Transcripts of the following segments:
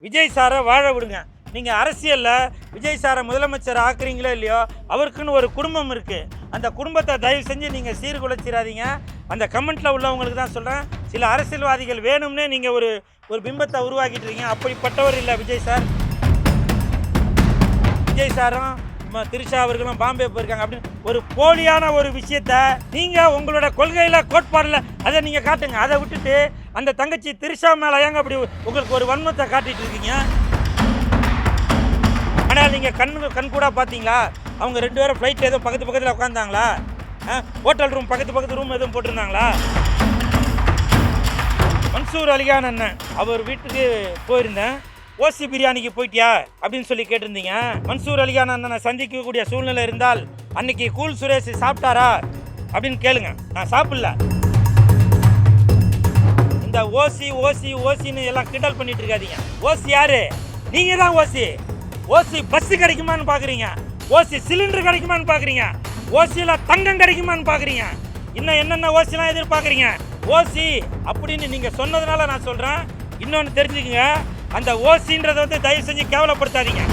விஜய் சாரை வாழ விடுங்க. நீங்கள் அரசியலில் விஜய் சாரை முதலமைச்சர் ஆக்குறீங்களோ இல்லையோ, அவருக்குன்னு ஒரு குடும்பம் இருக்குது. அந்த குடும்பத்தை தயவு செஞ்சு நீங்கள் சீர்குலைச்சிடாதீங்க. அந்த கமெண்ட்டில் உள்ளவங்களுக்கு தான் சொல்கிறேன். சில அரசியல்வாதிகள் வேணும்னே நீங்கள் ஒரு பிம்பத்தை உருவாக்கிட்டு இருக்கீங்க. அப்படிப்பட்டவர் இல்லை விஜய் சார். விஜய் சாரும் திரிஷா அவர்களும் பாம்பே போயிருக்காங்க அப்படின்னு ஒரு போலியான ஒரு விஷயத்த நீங்கள் உங்களோட கொள்கையில் கோட்பாடில் அதை நீங்கள் காட்டுங்க. அதை விட்டுட்டு அந்த தங்கச்சி திரிஷா மேலே ஏங்க அப்படி உங்களுக்கு ஒரு வன்மத்தை காட்டிட்டு இருக்கீங்க? ஆனால் நீங்கள் கண் கூட பார்த்தீங்களா? அவங்க 2 பேரும் ஃப்ளைட்டில் எதுவும் பக்கத்தில் உட்காந்தாங்களா? ஹோட்டல் ரூம் பக்கத்து ரூம் எதுவும் போட்டிருந்தாங்களா? மன்சூர் அலிகான் அண்ணன் அவர் வீட்டுக்கு போயிருந்தேன். ஓசி பிரியாணிக்கு போயிட்டியா அப்படின்னு சொல்லி கேட்டிருந்தீங்க. மன்சூர் அலிகான் அண்ணனை சந்திக்கக்கூடிய சூழ்நிலை இருந்தால் அன்னைக்கு கூல் சுரேஷ் சாப்பிட்டாரா அப்படின்னு கேளுங்க. நான் சாப்பிடல. இந்த ஓசின்னு எல்லாம் கிண்டல் பண்ணிட்டு இருக்காதீங்க. ஓசி யாரு? நீங்க தான் ஓசி. ஓசி பஸ் கிடைக்குமான்னு பாக்குறீங்க, ஓசி சிலிண்டர் கிடைக்குமான்னு பாக்குறீங்க, ஓசியில தங்கம் கிடைக்குமான்னு பாக்குறீங்க, இன்னும் என்னென்ன ஓசிலாம் எதிர்பார்க்குறீங்க? ஓசி அப்படின்னு நீங்க சொன்னதுனால நான் சொல்றேன். இன்னொன்று தெரிஞ்சுக்குங்க, அந்த ஓசின்றதை தயவு செஞ்சு கேவலப்படுத்தாதீங்க.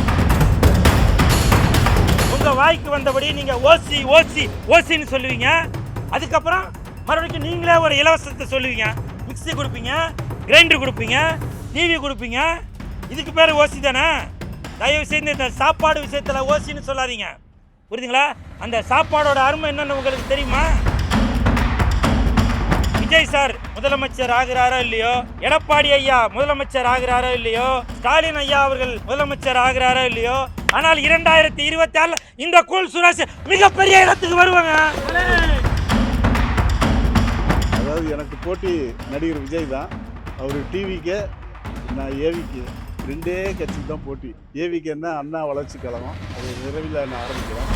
உங்க வாய்க்கு வந்தபடி நீங்க ஓசின்னு சொல்லுவீங்க. அதுக்கப்புறம் மறுபடியும் நீங்களே ஒரு இலவசத்தை சொல்லுவீங்க. மிக்ஸி கொடுப்பீங்க, கிரைண்டர் கொடுப்பீங்க, டிவி கொடுப்பீங்க. இதுக்கு பேர் ஓசி தானே? தயவு செய்து இந்த சாப்பாடு விஷயத்தில் ஓசின்னு சொல்லாதீங்க. புரியுதுங்களா? அந்த சாப்பாடோட அருமை என்னன்னு உங்களுக்கு தெரியுமா? விஜய் சார் முதலமைச்சர் ஆகிறாரோ இல்லையோ, எடப்பாடி ஐயா முதலமைச்சர் ஆகிறாரோ இல்லையோ, ஸ்டாலின் ஐயா அவர்கள் முதலமைச்சர் ஆகிறாரோ இல்லையோ, ஆனால் 2026 இந்த கூல் சுரேஷ் மிகப்பெரிய இடத்துக்கு வருவாங்க. அதாவது எனக்கு போட்டி நடிகர் விஜய் தான். அவர் டிவிக்கு, நான் ஏவிக்கு, 2 கட்சிக்கு தான் போட்டி. ஏவிக்கு என்ன அண்ணா வளர்ச்சி கழகம், அது விரைவில் நான் ஆரம்பிக்கிறேன்.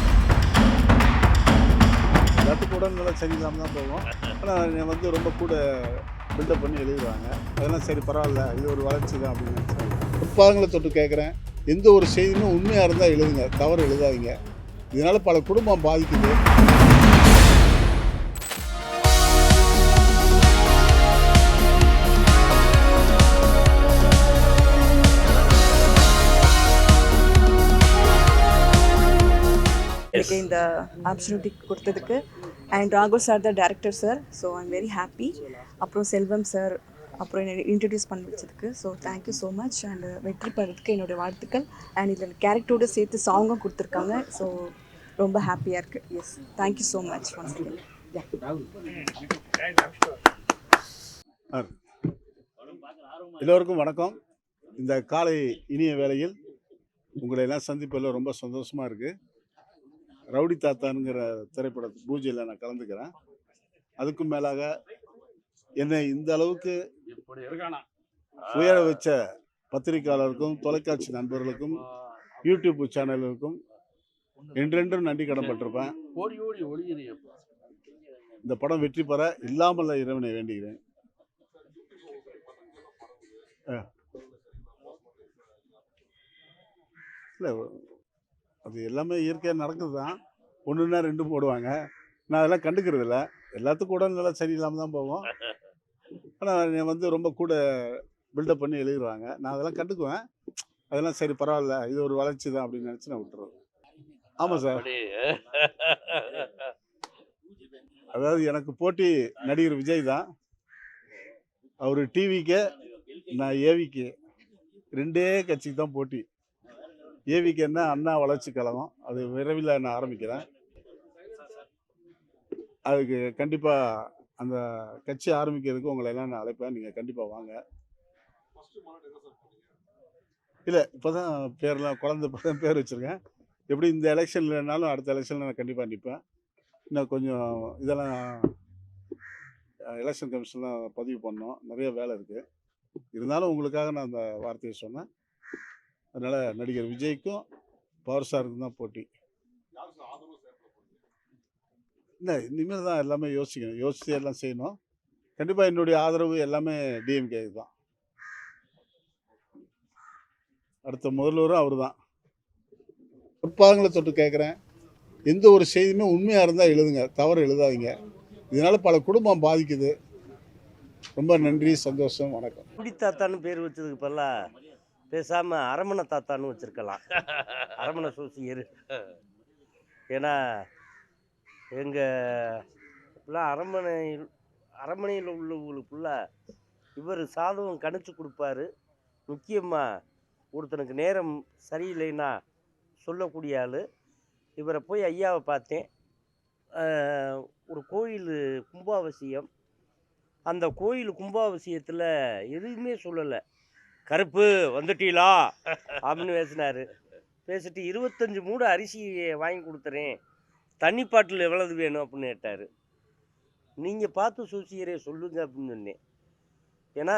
எல்லாத்துக்கும் உடல்நிலை சரியில்லாமல் தான் போவோம். ஆனால் ரொம்ப கூட பில்டப் பண்ணி எழுதுவாங்க. அதெல்லாம் சரி பரவாயில்ல, இது ஒரு வளர்ச்சி தான் அப்படின்னு நினச்சாங்க. உட்பாதங்களை தொட்டு கேட்குறேன், எந்த ஒரு செய்தியுமே உண்மையாக இருந்தால் எழுதுங்க, தவறு எழுதாதீங்க. இதனால் பல குடும்பம் பாதிக்குது. இந்த ஆப்பர்ச்சுனிட்டி கொடுத்ததுக்கு அண்ட் ராகுல் sir the director sir. So I'm very happy. அப்புறம் செல்வம் சார் அப்புறம் என்னை இன்ட்ரடியூஸ் பண்ணி வச்சதுக்கு so thank you so much. And வெற்றி பெறதுக்கு என்னுடைய வாழ்த்துக்கள். அண்ட் இதில் கேரக்டரோடு சேர்த்து சாங்கும் கொடுத்துருக்காங்க. ஸோ ரொம்ப ஹாப்பியாக இருக்குது. Yes, thank you so much once again. எல்லோருக்கும் வணக்கம். இந்த காலை இனிய வேளையில் உங்களை எல்லாம் சந்திப்பதில் ரொம்ப சந்தோஷமாக இருக்குது. ரவுடி தாத்தானுங்கிற திரைப்பட பூஜையில் நான் கலந்துக்கிறேன். அதுக்கும் மேலாக என்னை இந்த அளவுக்கு உயர வச்ச பத்திரிகையாளருக்கும், தொலைக்காட்சி நண்பர்களுக்கும், யூடியூப் சேனலுக்கும் என்றென்றும் நன்றி கடன்பட்டிருப்பேன். இந்த படம் வெற்றி பெற இல்லாமல் இறைவனை வேண்டுகிறேன். இல்லை, அது எல்லாமே இயற்கையாக நடக்குது தான். 1ன்னா 2 போடுவாங்க. நான் அதெல்லாம் கண்டுக்கிறது இல்லை. எல்லாத்துக்கும் உடல்நிலை சரியில்லாமல் தான் போவோம். ஆனால் ரொம்ப கூட பில்டப் பண்ணி எழுதிடுவாங்க. நான் அதெல்லாம் கண்டுக்குவேன். அதெல்லாம் சரி பரவாயில்ல, இது ஒரு வளர்ச்சி தான் அப்படின்னு நினச்சி நான் விட்டுருவேன். ஆமாம் சார். அதாவது எனக்கு போட்டி நடிகர் விஜய் தான். அவர் டிவிக்கு, நான் ஏவிக்கு, 2 கட்சிக்கு தான் போட்டி. ஏவிக்கு என்ன அண்ணா வளர்ச்சி கழகம், அது விரைவில் நான் ஆரம்பிக்கிறேன். அதுக்கு கண்டிப்பாக அந்த கட்சி ஆரம்பிக்கிறதுக்கு உங்களை எல்லாம் நான் அழைப்பேன். நீங்கள் கண்டிப்பாக வாங்க. இல்லை, இப்போ தான் பேர்லாம் குழந்தை பேர் வச்சுருக்கேன். எப்படி இந்த எலெக்ஷன் இல்லைனாலும் அடுத்த எலெக்ஷனில் நான் கண்டிப்பாக நிற்பேன். இன்னும் கொஞ்சம் இதெல்லாம் எலெக்ஷன் கமிஷன்லாம் பதிவு பண்ணோம், நிறைய வேலை இருக்குது. இருந்தாலும் உங்களுக்காக நான் அந்த வார்த்தையை சொன்னேன். அதனால் நடிகர் விஜய்க்கும் பவர் ஸ்டாருக்கும் தான் போட்டி. இல்லை, இனிமேல் தான் எல்லாமே யோசிக்கணும், யோசித்து எல்லாம் செய்யணும். கண்டிப்பாக என்னுடைய ஆதரவு எல்லாமே டிஎம்கே தான். அடுத்த முதல்வரும் அவர் தான். உட்பாதங்களை தொட்டு கேட்குறேன், எந்த ஒரு செய்தியுமே உண்மையாக இருந்தால் எழுதுங்க, தவறு எழுதாதீங்க. இதனால் பல குடும்பம் பாதிக்குது. ரொம்ப நன்றி, சந்தோஷம், வணக்கம். குடித்தாத்தான்னு பேர் வச்சதுக்கு பதிலாக பேசாமல் அரமணை தாத்தான்னு வச்சுருக்கலாம். அரமணை சோசியர். ஏன்னா எங்கள் இப்பெல்லாம் அரமனையில் உள்ளவங்களுக்குள்ள இவர் சாதகம் கணிச்சு கொடுப்பாரு. முக்கியமாக ஒருத்தனுக்கு நேரம் சரியில்லைன்னா சொல்லக்கூடிய ஆள். இவரை போய் ஐயாவை பார்த்தேன். ஒரு கோயில் கும்பாபிஷேகம். அந்த கோயில் கும்பாபிஷேகத்தில் எதுவுமே சொல்லலை. கருப்பு வந்துட்டீங்களா அப்படின்னு பேசினார். பேசிட்டு 25 மூடை அரிசி வாங்கி கொடுத்துறேன், தண்ணி பாட்டில் எவ்வளவு வேணும் அப்படின்னு கேட்டார். நீங்கள் பார்த்து சூசியரே சொல்லுங்க அப்படின்னு சொன்னேன். ஏன்னா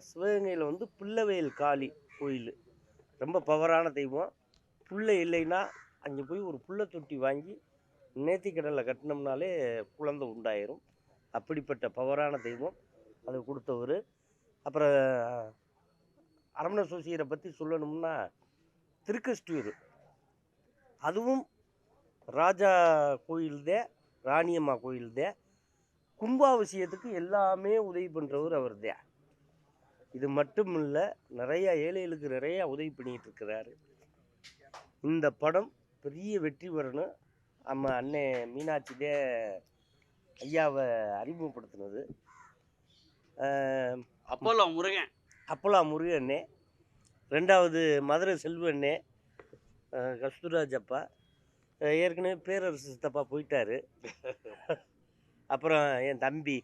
சிவகங்கையில் வந்து பிள்ளைவயல் காளி கோயில் ரொம்ப பவரான தெய்வம். புள்ளை இல்லைன்னா அங்கே போய் ஒரு புள்ளை தொட்டி வாங்கி நேர்த்திக்கடலை கட்டினோம்னாலே குழந்தை உண்டாயிரும். அப்படிப்பட்ட பவரான தெய்வம். அதை கொடுத்தவர். அப்புறம் அரமண சோசியரை பற்றி சொல்லணும்னா திருக்கஷ்டியூர், அதுவும் ராஜா கோயில்தே, ராணியம்மா கோயில்தே. கும்பாபிஷேகத்துக்கு எல்லாமே உதவி பண்ணுறவர் அவர் தான். இது மட்டும் இல்லை, நிறையா ஏழைகளுக்கு நிறையா உதவி பண்ணிகிட்டு இருக்கிறாரு. இந்த படம் பெரிய வெற்றி பெறணும். நம்ம அண்ணே மீனாட்சிதே ஐயாவை அறிமுகப்படுத்தினது. அப்போலா முருகண்ணே, ரெண்டாவது மதுரை செல்வண்ணே, கஸ்தூராஜ் அப்பா, ஏற்கனவே பேரரசு சித்தப்பா போயிட்டாரு. அப்புறம் என் தம்பி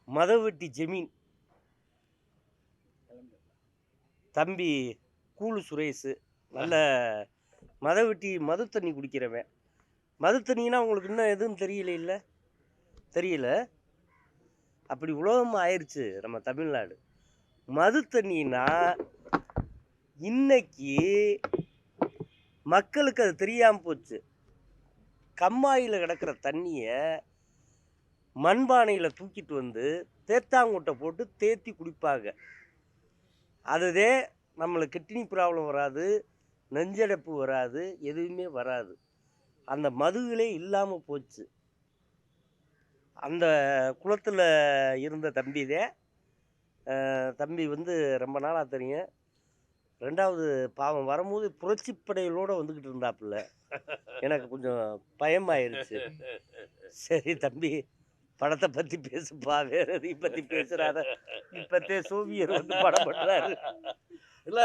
மதவெட்டி ஜெமீன், தம்பி கூலு சுரேஷு, நல்ல மதவெட்டி மது தண்ணி குடிக்கிறவன். மது தண்ணின்னா உங்களுக்கு இன்னும் எதுவும் தெரியல. அப்படி உலகம் ஆயிடுச்சு நம்ம தமிழ்நாடு. மது தண்ணின்னா இன்னைக்கு மக்களுக்கு அது தெரியாமல் போச்சு. கம்மாயில் கிடக்கிற தண்ணியை மண்பானையில் தூக்கிட்டு வந்து தேத்தாங்கொட்டை போட்டு தேத்தி குடிப்பாங்க. அதுதே நம்மளுக்கு கிட்னி ப்ராப்ளம் வராது, நெஞ்சடைப்பு வராது, எதுவுமே வராது. அந்த மதுவிலே இல்லாமல் போச்சு. அந்த குளத்தில் இருந்த தம்பி வந்து ரொம்ப நாளாக தெரியும். ரெண்டாவது பாவம் வரும்போது புரட்சிப்படைகளோடு வந்துக்கிட்டு இருந்தாப்புல. எனக்கு கொஞ்சம் பயமாயிருச்சு. சரி தம்பி, படத்தை பற்றி பேசுப்பா, வேற எதையும் பற்றி பேசுறாத. இப்பத்தே சோவியர் வந்து படம் பண்ணுறாரு. இல்ல,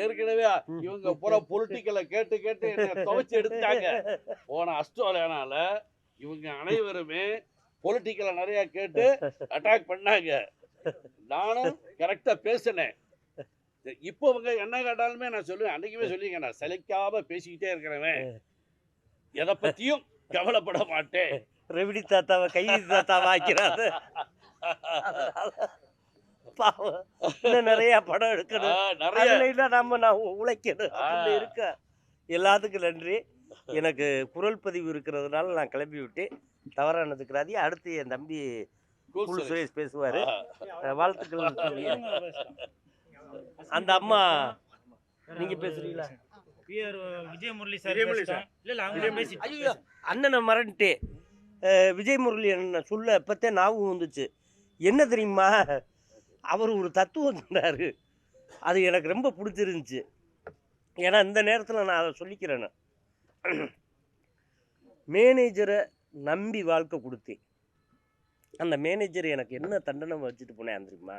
ஏற்கனவே இவங்க பூரா பொலிட்டிக்கலை கேட்டு துவைச்சு எடுத்தாங்க. போன ஆஸ்திரேலியானால இவங்க அனைவருமே பொலிட்டிக்கலை நிறைய கேட்டு அட்டாக் பண்ணாங்க. நானும் கரெக்டா பேசினேன். இப்போ இவங்க என்ன கேட்டாலுமே நான் சொல்லுவேன், அன்னைக்குமே சொல்லிங்க, நான் சலிக்காம பேசிக்கிட்டே இருக்கிறவன், எதை பத்தியும் கவலைப்பட மாட்டேன். ரெவிடி தாத்தாவை கைதி தாத்தாவை ஆக்கிறாரு. பாவம், இன்னும் நிறைய படம் எடுக்கணும், நிறைய நான் உழைக்கணும் அப்படின்னு இருக்க. எல்லாத்துக்கும் நன்றி. எனக்கு குரல் பதிவு இருக்கிறதுனால நான் கிளம்பி விட்டு தவறானதுக்குறாதி. அடுத்து என் தம்பி சுரேஷ் பேசுவார். வாழ்த்துக்கள். அந்த அம்மா நீங்க பேசுறீங்களா? விஜய் முரளி சார் அண்ணனை மறந்துட்டு விஜய் முரளி அண்ணன் சொல்ல எப்பத்தே ஞாபகம் வந்துச்சு. என்ன தெரியுமா, அவர் ஒரு தத்துவம் சொன்னார். அது எனக்கு ரொம்ப பிடிச்சிருந்துச்சு. ஏன்னா இந்த நேரத்தில் நான் அதை சொல்லிக்கிறேன்னு. மேனேஜரை நம்பி வாழ்க்கை கொடுத்தேன். அந்த மேனேஜர் எனக்கு என்ன தண்டனை வச்சுட்டு போனேன் தெரியுமா?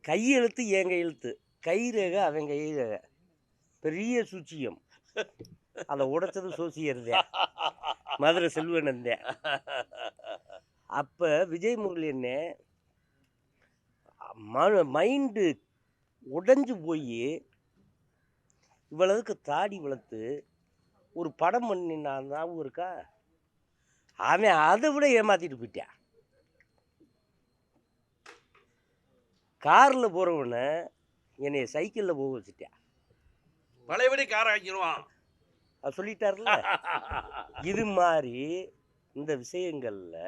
கையெழுத்து என் கையெழுத்து, கை ரேகை அவன் கை ரேகை, பெரிய சூச்சியம். அதை உடைச்சது சோசியர்தேன், மதுரை செல்வனந்தேன். அப்போ விஜய் முரளி என்ன மைண்டு உடைஞ்சு போய் இவ்வளவுக்கு தாடி வளர்த்து ஒரு படம் பண்ணினான், ஞாபகம் இருக்கா? அவன் அதை விட ஏமாத்திட்டு போயிட்டான். காரில் போகிறவனை என்னை சைக்கிளில் போக வச்சுட்டான். பழையபடி கார் ஆக்கிடுவான், அது சொல்லிட்டார்ல. இது மாதிரி இந்த விஷயங்களில்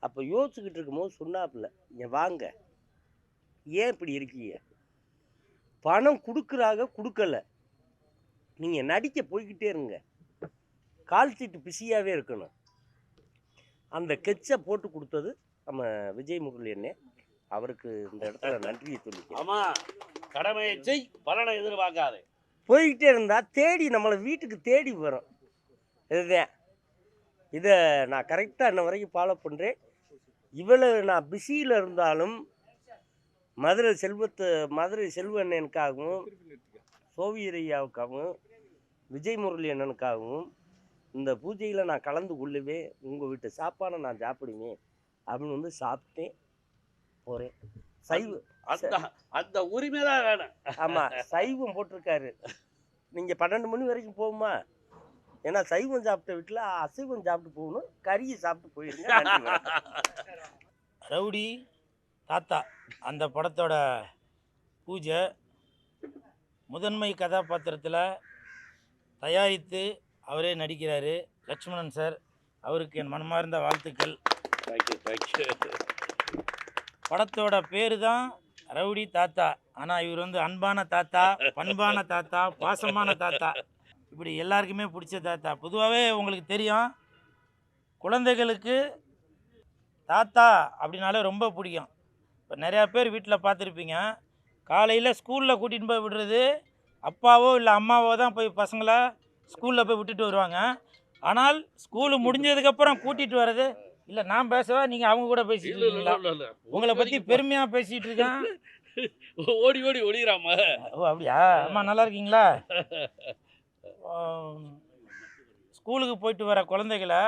அப்போ யோசிச்சுக்கிட்டு இருக்கும்போது சொன்னாப்புல, இங்கே வாங்க, ஏன் இப்படி இருக்கீங்க? பணம் கொடுக்குறாங்க, கொடுக்கல, நீங்கள் நடிக்க போய்கிட்டே இருங்க, கால் சீட்டு பிஸியாகவே இருக்கணும். அந்த கெச்சை போட்டு கொடுத்தது நம்ம விஜய் முரளி அண்ணே. அவருக்கு இந்த இடத்துல நன்றியை சொல்லிக்கிறேன். ஆமா, கடமையை செய், பலனை எதிர்பார்க்காதே. போய்கிட்டே இருந்தால் தேடி நம்மளை வீட்டுக்கு தேடி வரும். இதுதான் இதை நான் கரெக்டாக இன்ன வரைக்கும் ஃபாலோ பண்ணுறேன். இவ்வளவு நான் பிஸியில் இருந்தாலும் மதுரை செல்வண்ணனுக்காகவும் சோவியர் ஐயாவுக்காகவும் விஜய் முரளி அண்ணனுக்காகவும் இந்த பூஜையில் நான் கலந்து கொள்ளுவே, உங்கள் வீட்டு சாப்பாடை நான் சாப்பிடுவேன் அப்படின்னு வந்து சாப்பிட்டேன் போகிறேன். அந்த உரிமை தான் வேணும். ஆமாம், சைவம் போட்டிருக்காரு. நீங்கள் 12 மணி வரைக்கும் போகுமா? ஏன்னா சைவம் சாப்பிட்ட வீட்டில் அசைவம் சாப்பிட்டு போகணும், கறியை சாப்பிட்டு போயிருங்க. ரவுடி தாத்தா அந்த படத்தோட பூஜை முதன்மை கதாபாத்திரத்தில் தயாரித்து அவரே நடிக்கிறாரு லட்சுமணன் சார். அவருக்கு என் மனமார்ந்த வாழ்த்துக்கள். தேங்க்யூ. படத்தோட பேர் தான் ரவுடி தாத்தா. ஆனால் இவர் வந்து அன்பான தாத்தா, பண்பான தாத்தா, பாசமான தாத்தா, இப்படி எல்லாருக்குமே பிடிச்ச தாத்தா. பொதுவாகவே உங்களுக்கு தெரியும், குழந்தைகளுக்கு தாத்தா அப்படின்னாலே ரொம்ப பிடிக்கும். இப்போ நிறையா பேர் வீட்டில் பார்த்துருப்பீங்க, காலையில் ஸ்கூலில் கூட்டிகிட்டு போய் விடுறது அப்பாவோ இல்லை அம்மாவோ தான் போய் பசங்களை ஸ்கூலில் போய் விட்டுட்டு வருவாங்க. ஆனால் ஸ்கூலு முடிஞ்சதுக்கப்புறம் கூட்டிகிட்டு வர்றது இல்லை. நான் பேசவா, நீங்கள் அவங்க கூட பேசிட்டு இருக்கீங்களா? உங்களை பற்றி பெருமையாக பேசிகிட்டு இருக்கேன். ஓடி ஒளிராம. ஓ அப்படியா? அம்மா நல்லா இருக்கீங்களா? ஸ்கூலுக்கு போயிட்டு வர குழந்தைகளை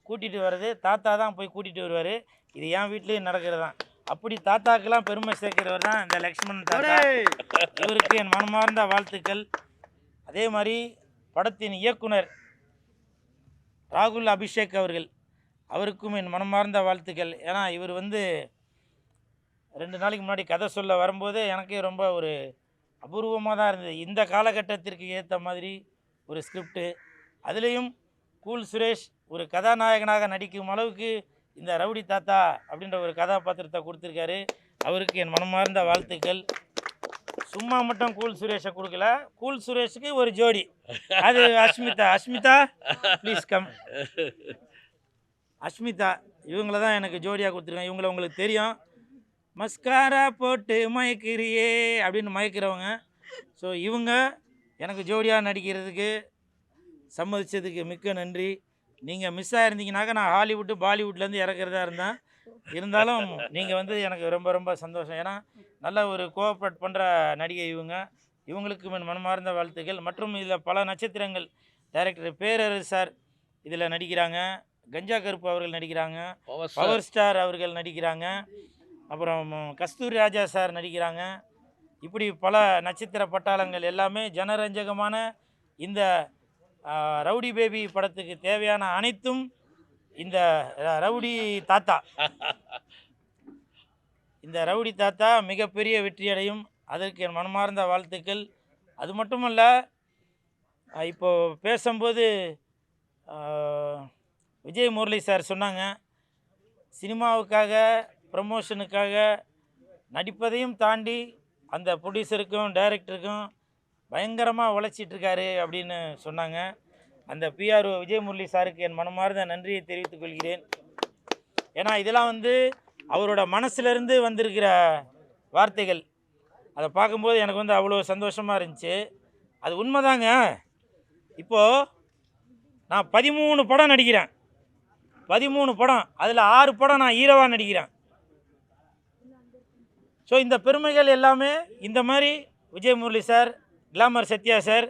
கூட்டிகிட்டு வர்றது தாத்தா தான் போய் கூட்டிகிட்டு வருவார். இது என் வீட்லேயும் நடக்கிறது தான். அப்படி தாத்தாக்கெல்லாம் பெருமை சேர்க்கிறவர் தான் இந்த லக்ஷ்மணன் தாத்தா. இவருக்கு என் மனமார்ந்த வாழ்த்துக்கள். அதே மாதிரி படத்தின் இயக்குனர் ராகுல் அபிஷேக் அவருக்கும் என் மனமார்ந்த வாழ்த்துக்கள். ஏன்னா இவர் வந்து 2 நாளைக்கு முன்னாடி கதை சொல்ல வரும்போது எனக்கே ரொம்ப ஒரு அபூர்வமாக தான் இருந்தது. இந்த காலகட்டத்திற்கு ஏற்ற மாதிரி ஒரு ஸ்கிரிப்டு, அதுலேயும் கூல் சுரேஷ் ஒரு கதாநாயகனாக நடிக்கும் அளவுக்கு இந்த ரவுடி தாத்தா அப்படின்ற ஒரு கதாபாத்திரத்தை கொடுத்துருக்காரு. அவருக்கு என் மனமார்ந்த வாழ்த்துக்கள். சும்மா மட்டும் கூல் சுரேஷை கொடுக்கல, கூல் சுரேஷுக்கு ஒரு ஜோடி, அது அஸ்மிதா ப்ளீஸ் கம். அஸ்மிதா இவங்கள தான் எனக்கு ஜோடியாக கொடுத்துருக்கேன். இவங்கள உங்களுக்கு தெரியும், மஸ்காரா போட்டு மயக்கிறியே அப்படின்னு மயக்கிறவங்க. ஸோ இவங்க எனக்கு ஜோடியாக நடிக்கிறதுக்கு சம்மதிச்சதுக்கு மிக்க நன்றி. நீங்கள் மிஸ் ஆகிருந்தீங்கனாக்கா நான் ஹாலிவுட்டு பாலிவுட்லேருந்து இறக்குறதா இருந்தாலும் நீங்கள் வந்து எனக்கு ரொம்ப ரொம்ப சந்தோஷம். ஏன்னா நல்ல ஒரு கோஆப்ரேட் பண்ணுற நடிகை இவங்களுக்கு என் மனமார்ந்த வாழ்த்துக்கள். மற்றும் இதில் பல நட்சத்திரங்கள், டைரக்டர் பேரரசு சார் இதில் நடிக்கிறாங்க, கஞ்சா கருப்பு அவர்கள் நடிக்கிறாங்க, பவர் ஸ்டார் அவர்கள் நடிக்கிறாங்க, அப்புறம் கஸ்தூரி ராஜா சார் நடிக்கிறாங்க. இப்படி பல நட்சத்திர பட்டாளங்கள் எல்லாமே ஜனரஞ்சகமான இந்த ரவுடி பேபி படத்துக்கு தேவையான அனைத்தும் இந்த ரவுடி தாத்தா மிகப்பெரிய வெற்றியடையும். அதற்கு என் மனமார்ந்த வாழ்த்துக்கள். அது மட்டுமல்ல, இப்போது பேசும்போது விஜய் முரளி சார் சொன்னாங்க, சினிமாவுக்காக ப்ரமோஷனுக்காக நடிப்பதையும் தாண்டி அந்த ப்ரொடியூசருக்கும் டைரக்டருக்கும் பயங்கரமாக உழைச்சிட்ருக்காரு அப்படின்னு சொன்னாங்க. அந்த பிஆர்ஓ விஜய் முரளி சாருக்கு என் மனமார்ந்த நன்றியை தெரிவித்துக் கொள்கிறேன். ஏன்னா இதெல்லாம் வந்து அவரோட மனசுலேருந்து வந்திருக்கிற வார்த்தைகள். அதை பார்க்கும்போது எனக்கு வந்து அவ்வளோ சந்தோஷமாக இருந்துச்சு. அது உண்மைதாங்க. இப்போது நான் 13 படம் நடிக்கிறேன், 13 படம், அதில் 6 படம் நான் ஹீரோவாக நடிக்கிறேன். ஸோ இந்த பெருமைகள் எல்லாமே இந்த மாதிரி Vijay Murali sir, glamour Sathya sir,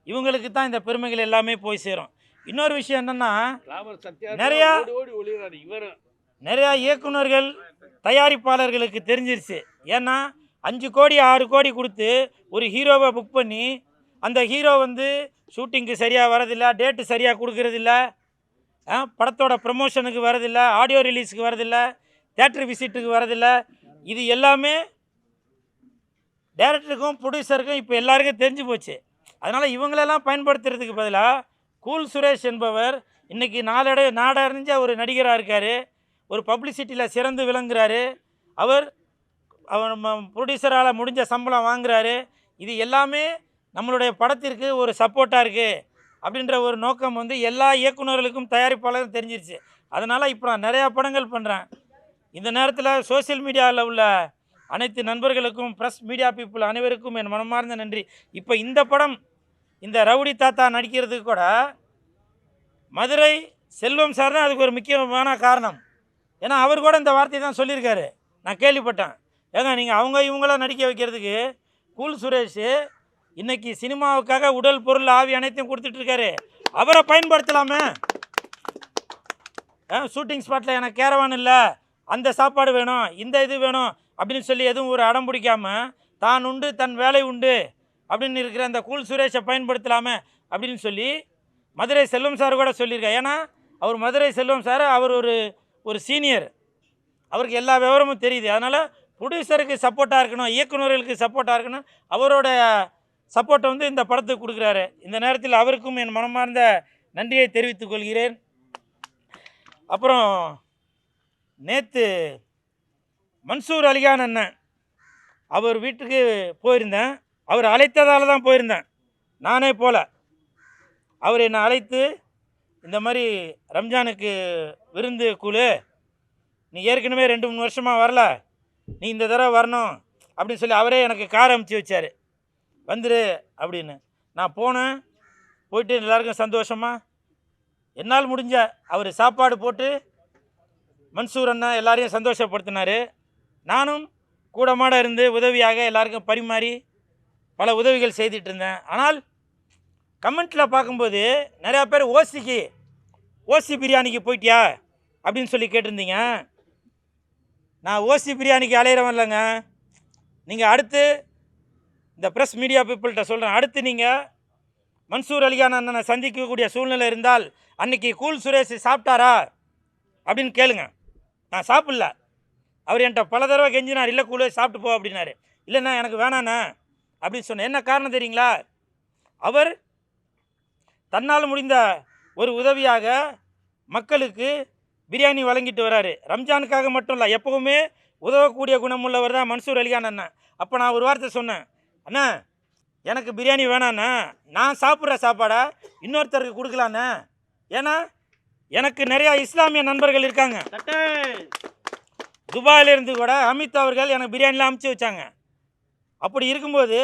இவங்களுக்கு தான் இந்த பெருமைகள் எல்லாமே போய் சேரும். இன்னொரு விஷயம் என்னென்னா, நிறையா இயக்குனர்கள் தயாரிப்பாளர்களுக்கு தெரிஞ்சிருச்சு. ஏன்னா 5 கோடி 6 கோடி கொடுத்து ஒரு ஹீரோவை புக் பண்ணி அந்த ஹீரோ வந்து ஷூட்டிங்க்கு சரியாக வரதில்லை, டேட்டு சரியாக கொடுக்கறதில்ல, படத்தோட ப்ரமோஷனுக்கு வரதில்லை, ஆடியோ ரிலீஸுக்கு வரதில்லை, தேட்டர் விசிட்டுக்கு வரதில்லை. இது எல்லாமே டைரக்டருக்கும் ப்ரொடியூசருக்கும் இப்போ எல்லாருக்கும் தெரிஞ்சு போச்சு. அதனால் இவங்களெல்லாம் பயன்படுத்துறதுக்கு பதிலாக கூல் சுரேஷ் என்பவர் இன்றைக்கி நாடறிஞ்ச ஒரு நடிகராக இருக்கார், ஒரு பப்ளிசிட்டியில் சிறந்து விளங்குறாரு. அவர் ப்ரொடியூசரால் முடிஞ்ச சம்பளம் வாங்குறாரு. இது எல்லாமே நம்மளுடைய படத்திற்கு ஒரு சப்போர்ட்டாக இருக்குது அப்படின்ற ஒரு நோக்கம் வந்து எல்லா இயக்குநர்களுக்கும் தயாரிப்பாளருக்கும் தெரிஞ்சிருச்சு. அதனால் இப்போ நான் நிறையா படங்கள் பண்ணுறேன். இந்த நேரத்தில் சோசியல் மீடியாவில் உள்ள அனைத்து நண்பர்களுக்கும் ப்ரெஸ் மீடியா பீப்புள் அனைவருக்கும் என் மனமார்ந்த நன்றி. இப்போ இந்த படம் இந்த ரவுடி தாத்தா நடிக்கிறதுக்கு கூட மதுரை செல்வம் சார் தான் அதுக்கு ஒரு முக்கியமான காரணம். ஏன்னா அவர் கூட இந்த வார்த்தையை தான் சொல்லியிருக்காரு, நான் கேள்விப்பட்டேன். ஏங்க நீங்கள் அவங்க இவங்களாம் நடிக்க வைக்கிறதுக்கு கூல் சுரேஷ் இன்னைக்கு சினிமாவுக்காக உடல் பொருள் ஆவி அனைத்தையும் கொடுத்துட்ருக்காரு, அவரை பயன்படுத்தலாமே. ஷூட்டிங் ஸ்பாட்டில் எனக்கு கேரவான் இல்லை, அந்த சாப்பாடு வேணும், இந்த இது வேணும் அப்படின்னு சொல்லி எதுவும் ஒரு அடம் பிடிக்காமல் தான் உண்டு தன் வேலை உண்டு அப்படின்னு இருக்கிற அந்த கூல் சுரேஷை பயன்படுத்தலாமே அப்படின்னு சொல்லி மதுரை செல்வம் சார் கூட சொல்லியிருக்காரு. ஏன்னா அவர் மதுரை செல்வம் சார் அவர் ஒரு சீனியர், அவருக்கு எல்லா விவரமும் தெரியுது. அதனால் ப்ரொடியூசருக்கு சப்போர்ட்டாக இருக்கணும், இயக்குநர்களுக்கு சப்போர்ட்டாக இருக்கணும், அவரோட சப்போர்ட்டை வந்து இந்த படத்துக்கு கொடுக்குறாரு. இந்த நேரத்தில் அவருக்கும் என் மனமார்ந்த நன்றியை தெரிவித்துக் கொள்கிறேன். அப்புறம் நேற்று மன்சூர் அலிகான் அண்ணன் அவர் வீட்டுக்கு போயிருந்தேன். அவர் அழைத்ததால் தான் போயிருந்தேன், நானே போல. அவர் என்னை அழைத்து இந்த மாதிரி ரம்ஜானுக்கு விருந்து கூழு, நீ ஏற்கனவே 2-3 வருஷமாக வரல, நீ இந்த தடவை வரணும் அப்படின்னு சொல்லி அவரே எனக்கு கார் அமுச்சு வச்சார், வந்துரு அப்படின்னு. நான் போனேன், போயிட்டு எல்லாருக்கும் சந்தோஷமாக என்னால் முடிஞ்ச அவர் சாப்பாடு போட்டு மன்சூர் அண்ணா எல்லாரையும் சந்தோஷப்படுத்தினார். நானும் கூடமாட இருந்து உதவியாக எல்லாருக்கும் பரிமாறி பல உதவிகள் செய்துட்டு இருந்தேன். ஆனால் கமெண்ட்டில் பார்க்கும்போது நிறையா பேர் ஓசி பிரியாணிக்கு போயிட்டியா அப்படின்னு சொல்லி கேட்டிருந்தீங்க. நான் ஓசி பிரியாணிக்கு அலையிறவன் இல்லைங்க. நீங்கள் அடுத்து இந்த ப்ரெஸ் மீடியா பீப்புள்கிட்ட சொல்கிறேன், அடுத்து நீங்கள் மன்சூர் அலிகான் அண்ணனை சந்திக்கக்கூடிய சூழ்நிலை இருந்தால் அன்றைக்கி கூல் சுரேஷ் சாப்பிட்டாரா அப்படின்னு கேளுங்க. நான் சாப்பிடல, அவர் என்கிட்ட பல தடவை கெஞ்சினார், இல்லை கூழே சாப்பிட்டு போ அப்படின்னாரு. இல்லைண்ணா எனக்கு வேணாண்ணா அப்படின்னு சொன்னேன். என்ன காரணம் தெரியுங்களா? அவர் தன்னால் முடிந்த ஒரு உதவியாக மக்களுக்கு பிரியாணி வழங்கிட்டு வராரு. ரம்ஜானுக்காக மட்டும் இல்லை, எப்போவுமே உதவக்கூடிய குணமுள்ளவர் தான் மன்சூர் அலிகான் அண்ணன். அப்போ நான் ஒரு வார்த்தை சொன்னேன், அண்ணா எனக்கு பிரியாணி வேணாண்ணா, நான் சாப்பிட்ற சாப்பாடை இன்னொருத்தருக்கு கொடுக்கலாண்ணே. ஏன்னா எனக்கு நிறையா இஸ்லாமிய நண்பர்கள் இருக்காங்க. துபாயிலிருந்து கூட அமித் அவர்கள் எனக்கு பிரியாணிலாம் அமுச்சு வச்சாங்க. அப்படி இருக்கும்போது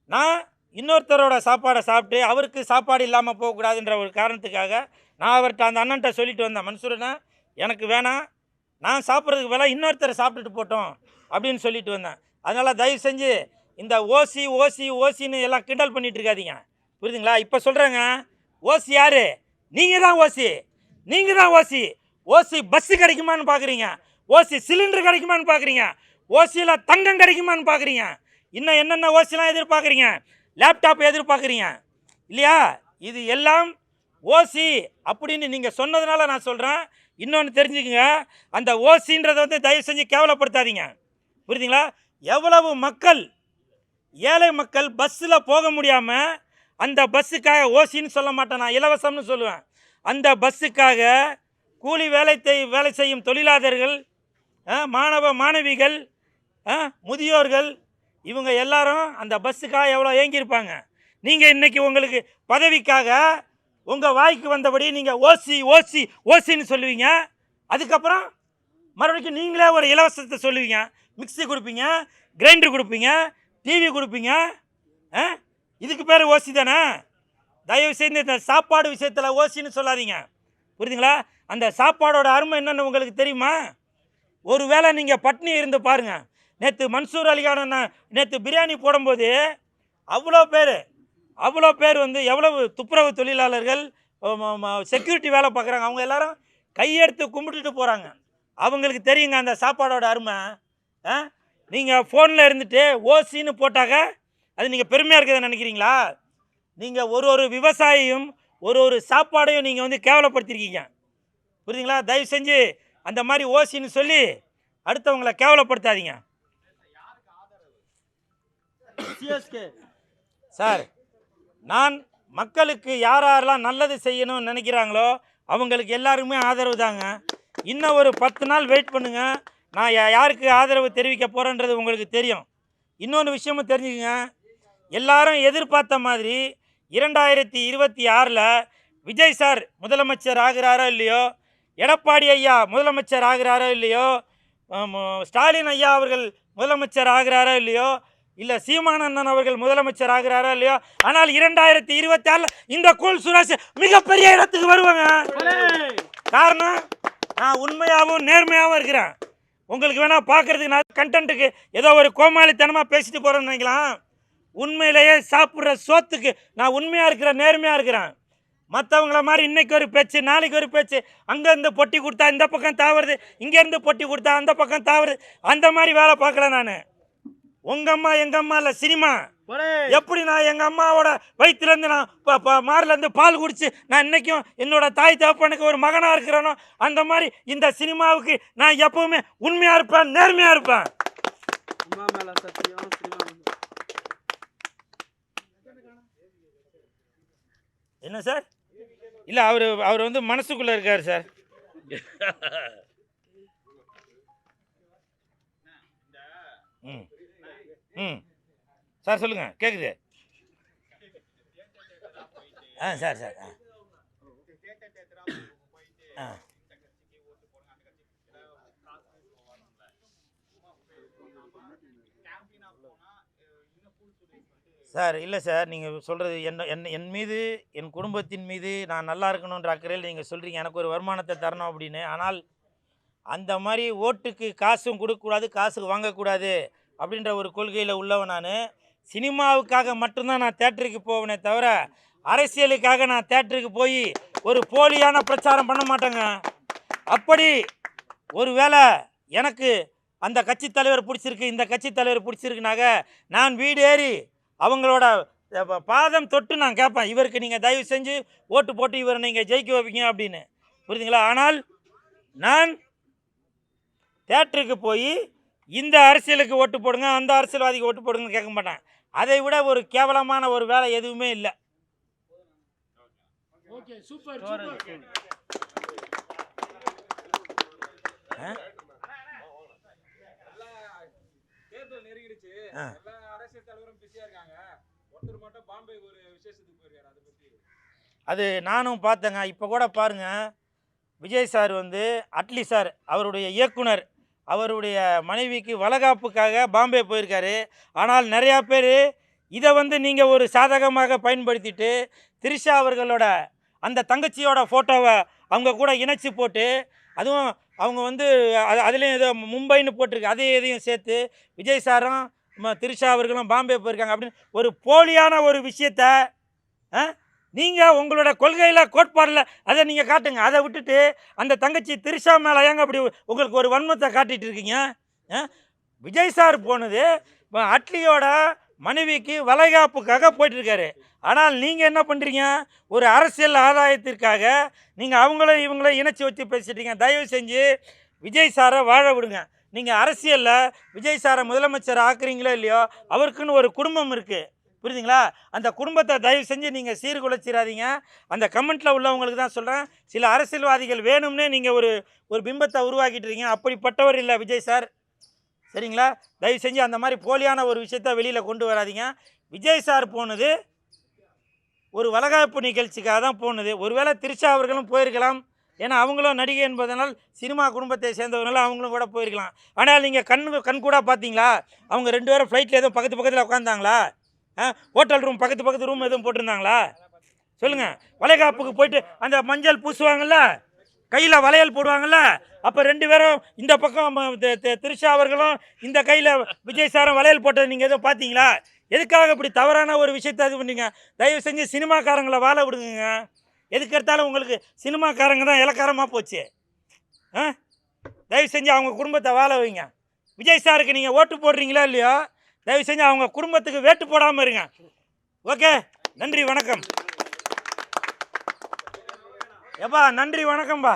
நான் இன்னொருத்தரோட சாப்பாடை சாப்பிட்டு அவருக்கு சாப்பாடு இல்லாமல் போகக்கூடாதுன்ற ஒரு காரணத்துக்காக நான் அவர்கிட்ட அந்த அண்ணன்ட்ட சொல்லிட்டு வந்தேன், மன்சூரண்ணா எனக்கு வேணாம், நான் சாப்பிட்றதுக்கு வேலை இன்னொருத்தரை சாப்பிட்டுட்டு போட்டோம் அப்படின்னு சொல்லிட்டு வந்தேன். அதனால் தயவு செஞ்சு இந்த ஓசின்னு எல்லாம் கிண்டல் பண்ணிகிட்டு இருக்காதீங்க, புரியுதுங்களா? இப்போ சொல்கிறேங்க, ஓசி யார்? நீங்கள் தான் ஓசி பஸ்ஸு கிடைக்குமான்னு பார்க்குறீங்க, ஓசி சிலிண்டர் கிடைக்குமான்னு பார்க்குறீங்க, ஓசியில் தங்கம் கிடைக்குமான்னு பார்க்குறீங்க, இன்னும் என்னென்ன ஓசிலாம் எதிர்பார்க்குறீங்க, லேப்டாப் எதிர்பார்க்குறீங்க இல்லையா? இது எல்லாம் ஓசி அப்படின்னு நீங்கள் சொன்னதுனால நான் சொல்கிறேன். இன்னொன்று தெரிஞ்சுக்குங்க, அந்த ஓசின்றதை வந்து தயவு செஞ்சு கேவலப்படுத்தாதீங்க, புரியுதுங்களா? எவ்வளவு மக்கள், ஏழை மக்கள் பஸ்ஸில் போக முடியாமல் அந்த பஸ்ஸுக்காக, ஓசின்னு சொல்ல மாட்டேன் நான், இலவசம்னு சொல்லுவேன், அந்த பஸ்ஸுக்காக கூலி வேலை செய்யும் தொழிலாளர்கள், மாணவ மாணவிகள், முதியோர்கள், இவங்க எல்லாரும் அந்த பஸ்ஸுக்காக எவ்வளோ ஏங்கியிருப்பாங்க. நீங்கள் இன்றைக்கி உங்களுக்கு பதவிக்காக உங்கள் வாய்க்கு வந்தபடி நீங்கள் ஓசின்னு சொல்லுவீங்க. அதுக்கப்புறம் மறுபடியும் நீங்களே ஒரு இலவசத்தை சொல்லுவீங்க, மிக்ஸி கொடுப்பீங்க, கிரைண்டர் கொடுப்பீங்க, டிவி கொடுப்பீங்க. இதுக்கு பேர் ஓசி தானே? தயவு செய்து இந்த சாப்பாடு விஷயத்தில் ஓசின்னு சொல்லாதீங்க, புரியுதுங்களா? அந்த சாப்பாடோட அருமை என்னென்னு உங்களுக்கு தெரியுமா? ஒரு வேளை நீங்கள் பட்னி இருந்து பாருங்கள். நேற்று மன்சூர் அலிகான் நேற்று பிரியாணி போடும்போது அவ்வளோ பேர் வந்து எவ்வளவு துப்புரவு தொழிலாளர்கள், செக்யூரிட்டி வேலை பார்க்குறாங்க, அவங்க எல்லாரும் கையெடுத்து கும்பிட்டுட்டு போகிறாங்க. அவங்களுக்கு தெரியுங்க அந்த சாப்பாடோட அருமை. நீங்கள் ஃபோனில் இருந்துட்டு ஓசின்னு போட்டாக்க அது நீங்கள் பெருமையாக இருக்கிறத நினைக்கிறீங்களா? நீங்கள் ஒரு விவசாயியும் ஒரு சாப்பாடையும் நீங்கள் வந்து கேவலப்படுத்திருக்கீங்க, புரியுதுங்களா? தயவு செஞ்சு அந்த மாதிரி ஓசின்னு சொல்லி அடுத்தவங்களை கேவலப்படுத்தாதீங்க. சார், நான் மக்களுக்கு யாரெல்லாம் நல்லது செய்யணும்னு நினைக்கிறாங்களோ அவங்களுக்கு எல்லாருக்குமே ஆதரவு தாங்க. இன்னும் ஒரு 10 நாள் வெயிட் பண்ணுங்கள், நான் யாருக்கு ஆதரவு தெரிவிக்க போகிறேன்றது உங்களுக்கு தெரியும். இன்னொன்று விஷயமும் தெரிஞ்சுக்கங்க, எல்லாரும் எதிர்பார்த்த மாதிரி 2026 விஜய் சார் முதலமைச்சர் ஆகிறாரோ இல்லையோ, எடப்பாடி ஐயா முதலமைச்சர் ஆகிறாரோ இல்லையோ, ஸ்டாலின் ஐயா அவர்கள் முதலமைச்சர் ஆகிறாரோ இல்லையோ, இல்லை சீமான் அண்ணன் அவர்கள் முதலமைச்சர் ஆகிறாரோ இல்லையோ, ஆனால் 2024 இந்த கூல் சுரேஷ் மிகப்பெரிய இடத்துக்கு வருவாங்க. காரணம் நான் உண்மையாகவும் நேர்மையாகவும் இருக்கிறேன். உங்களுக்கு வேணால் பார்க்குறதுக்கு நான் கண்டென்ட்டுக்கு ஏதோ ஒரு கோமாளித்தனமாக பேசிட்டு போகிறேன்னு நினைக்கலாம். உண்மையிலேயே சாப்பிட்ற சோத்துக்கு நான் உண்மையாக இருக்கிறேன், நேர்மையாக இருக்கிறேன். மற்றவங்கள மாதிரி இன்னைக்கு ஒரு பேச்சு, நாளைக்கு ஒரு பேச்சு, அங்கேருந்து பொட்டி கொடுத்தா இந்த பக்கம் தாவுறது, இங்கேருந்து பொட்டி கொடுத்தா அந்த பக்கம் தாவுறது, அந்த மாதிரி வேலை பார்க்கல நான். உங்கள் அம்மா எங்கள் அம்மா இல்லை, சினிமா. எப்படி நான் எங்கள் அம்மாவோட வயிற்றுலேருந்து நான் மாரிலேருந்து பால் குடிச்சு நான் இன்றைக்கும் என்னோட தாய் தகப்பனுக்கு ஒரு மகனாக இருக்கிறேனோ, அந்த மாதிரி இந்த சினிமாவுக்கு நான் எப்பவுமே உண்மையாக இருப்பேன், நேர்மையாக இருப்பேன். என்ன சார்? இல்லை, அவர் வந்து மனசுக்குள்ளே இருக்கார் சார். ம் ம் சார் சொல்லுங்கள், கேட்குது. சார் சார் சார் இல்லை சார், நீங்கள் சொல்கிறது என் மீது, என் குடும்பத்தின் மீது நான் நல்லா இருக்கணுன்ற அக்கறையில் நீங்கள் சொல்கிறீங்க எனக்கு ஒரு வருமானத்தை தரணும் அப்படின்னு. ஆனால் அந்த மாதிரி ஓட்டுக்கு காசும் கொடுக்கக்கூடாது, காசுக்கு வாங்கக்கூடாது அப்படின்ற ஒரு கொள்கையில் உள்ளவன் நான். சினிமாவுக்காக மட்டும்தான் நான் தேட்டருக்கு போவேனே தவிர அரசியலுக்காக நான் தேட்டருக்கு போய் ஒரு போலியான பிரச்சாரம் பண்ண மாட்டேங்க. அப்படி ஒரு வேளை எனக்கு அந்த கட்சி தலைவர் பிடிச்சிருக்கு, இந்த கட்சி தலைவர் பிடிச்சிருக்குனாக்க நான் வீடு ஏறி அவங்களோட பாதம் தொட்டு நான் கேட்பேன், இவருக்கு நீங்கள் தயவு செஞ்சு ஓட்டு போட்டு இவரை நீங்கள் ஜெயிக்க வைப்பீங்க அப்படின்னு. புரியுதுங்களா? ஆனால் நான் தேட்டருக்கு போய் இந்த அரசியலுக்கு ஓட்டு போடுங்க, அந்த அரசியல்வாதிக்கு ஓட்டு போடுங்கன்னு கேட்க மாட்டேன். அதை விட ஒரு கேவலமான ஒரு வேலை எதுவுமே இல்லை. அது நானும் பார்த்தேங்க. இப்போ கூட பாருங்க, விஜய் சார் வந்து அட்லி சார் அவருடைய இயக்குனர் அவருடைய மனைவிக்கு வளகாப்புக்காக பாம்பே போயிருக்காரு. ஆனால் நிறையா பேர் இதை வந்து நீங்கள் ஒரு சாதகமாக பயன்படுத்திட்டு திரிஷா அவர்களோட அந்த தங்கச்சியோட ஃபோட்டோவை அவங்க கூட இணைச்சி போட்டு, அதுவும் அவங்க வந்து அதுலேயும் ஏதோ மும்பைன்னு போட்டிருக்கு, அதையும் சேர்த்து விஜய் சாரும் திரிஷா அவர்களும் பாம்பே போயிருக்காங்க அப்படின்னு ஒரு போலியான ஒரு விஷயத்த நீங்கள் உங்களோட கொள்கையில் கோட்பாடில் அதை நீங்கள் காட்டுங்க. அதை விட்டுட்டு அந்த தங்கச்சி திரிஷா மேலே ஏங்க அப்படி உங்களுக்கு ஒரு வன்மத்தை காட்டிகிட்டு இருக்கீங்க? விஜய் சார் போனது அட்லியோட மனைவிக்கு வளைகாப்புக்காக போயிட்டுருக்காரு. ஆனால் நீங்கள் என்ன பண்ணுறீங்க? ஒரு அரசியல் ஆதாயத்திற்காக நீங்கள் இவங்கள இணைச்சி வச்சு பேசிட்டீங்க. தயவு செஞ்சு விஜய் சாரை வாழ விடுங்க. நீங்கள் அரசியலில் விஜய் சாரை முதலமைச்சர் ஆக்குறீங்களோ இல்லையோ, அவருக்குன்னு ஒரு குடும்பம் இருக்குது. புரியுதுங்களா? அந்த குடும்பத்தை தயவு செஞ்சு நீங்கள் சீர்குலைச்சிடாதீங்க. அந்த கமெண்ட்டில் உள்ளவங்களுக்கு தான் சொல்கிறேன், சில அரசியல்வாதிகள் வேணும்னே நீங்கள் ஒரு பிம்பத்தை உருவாக்கிட்டு இருக்கீங்க. அப்படிப்பட்டவர் இல்லை விஜய் சார், சரிங்களா? தயவு செஞ்சு அந்த மாதிரி போலியான ஒரு விஷயத்த வெளியில் கொண்டு வராதிங்க. விஜய் சார் போனது ஒரு வளகாப்பு நிகழ்ச்சிக்காக தான் போனது. ஒருவேளை திரிஷா அவர்களும் போயிருக்கலாம், ஏன்னா அவங்களும் நடிகை என்பதனால் சினிமா குடும்பத்தை சேர்ந்தவங்களால் அவங்களும் கூட போயிருக்கலாம். ஆனால் நீங்கள் கண் கூட பார்த்தீங்களா? அவங்க 2 பேரும் ஃப்ளைட்டில் எதுவும் பக்கத்தில் உட்காந்தாங்களா? ஹோட்டல் ரூம் பக்கத்து ரூம் எதுவும் போட்டிருந்தாங்களா? சொல்லுங்கள். வளைகாப்புக்கு போயிட்டு அந்த மஞ்சள் பூசுவாங்கள்ல, கையில் வளையல் போடுவாங்கள்ல, அப்போ 2 பேரும் இந்த பக்கம் திரிஷா அவர்களும் இந்த கையில் விஜய் சாரும் வளையல் போட்டது நீங்கள் எதுவும் பார்த்தீங்களா? எதுக்காக இப்படி தவறான ஒரு விஷயத்தை இது பண்ணீங்க? தயவு செஞ்சு சினிமாக்காரங்களை வாழ விடுங்க. எதுக்கு எடுத்தாலும் உங்களுக்கு சினிமாக்காரங்க தான் இலக்காரமாக போச்சு. தயவு செஞ்சு அவங்க குடும்பத்தை வாழ வைங்க. விஜய் சாருக்கு நீங்கள் ஓட்டு போடுறீங்களா இல்லையோ, தயவு செஞ்சு அவங்க குடும்பத்துக்கு வேட்டு போடாமல் இருங்க. ஓகே, நன்றி வணக்கம். எப்பா நன்றி வணக்கம்பா.